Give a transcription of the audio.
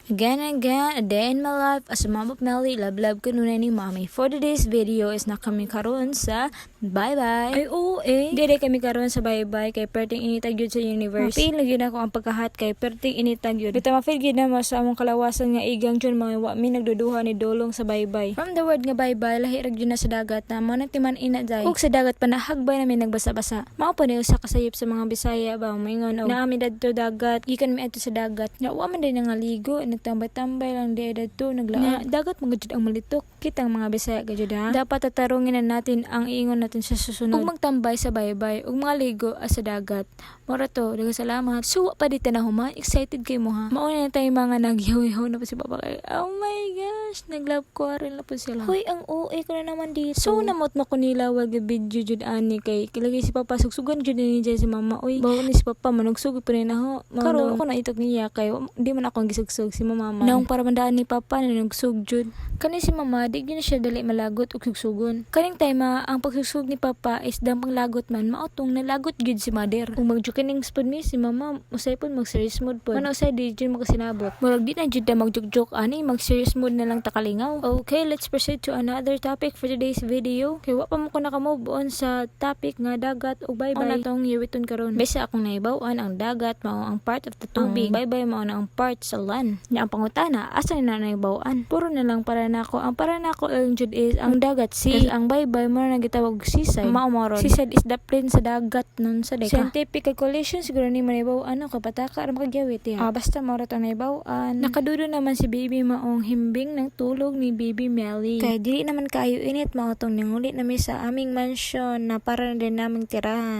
Again and again, a day in my life as a mama Melly, love ko nuna ni mommy. For today's video is na kami karon sa bye-bye. Ay oo Dire kami karon sa bye-bye kay perting initag yun sa universe. Mapil lagi na ako ang pagkahat kay perting initag yun. Bita mafil gid na mo sa among kalawasan nga igang dyan mga wami nagduduha ni dolong sa bye-bye. From the word nga bye-bye, lahi rag yun na sa dagat na mo timan ina day. Ug sa dagat pa nahagbay namin nagbasa-basa. Mao pa ni usa kasayop sa mga Bisaya ba maingon og naami dadto dagat, gikan mi adto sa dagat. Nga wa man day nangaligo, nagtambay-tambay lang di dadto naglaan. Dagat magud ang malitok. Kitang mga Bisaya gajud ha. Dapat tatarungin na natin ang iingon natin sa susunod. Ug magtambay sa bye-bye, ug mga ligo sa dagat. Mora to, daghang salamat. Suwa pa dito na human, excited kay mo ha. Mauna na tayo mga nagyaw-yaw na pa si Papa kay. Oh my gosh, naglove quarrel na po sila. Hoy, ang OA ko na naman dito. So namot mo ko nila wag video jud ani kay kilagay si Papa sugsugan jud ni si Mama. Oy, bawo ni si Papa manugsug pa rin ho. Karon ako na itok niya kay di man ako gisugsug si Mama. Naong para mandaan ni Papa na nagsug jud. Kani si Mama di gyud siya dali malagot og sugsugon. Kaning time ang pagsugsug ni Papa is dampang lagot man maotong nalagot gyud si Mother. Kung magjukining spud mi si Mama usay pud mag serious mood pud. Mano usay di jud makasinabot. Murag di na jud na magjug-jok ani mag serious mood na lang takalingaw. Okay, let's proceed to another topic for today's video. Kay wa pa mo ko naka-move on sa topic nga dagat ug bye-bye. Una tong yiwiton karon. Besa akong naibaw-an ang dagat mao ang part of the tubig. Bye-bye mao na ang part sa land. Nya ang pangutana asa na naibaw-an? Puro na lang para nako. Ang para nako lang jud is ang dagat sea. Ang bye-bye mo na gitawag seaside. Mao moron. Seaside is the plain sa dagat nun sa deka. Scientific calculation siguro ni manaibaw-an ang kapataka ra makagyawit ya. Basta mao ra to naibaw-an. Nakadudo naman si baby maong himbing ng tulog ni baby Melly. Kay dili naman kaayo init mao tong ninguli na mi sa aming mansion na para na din naming tirahan.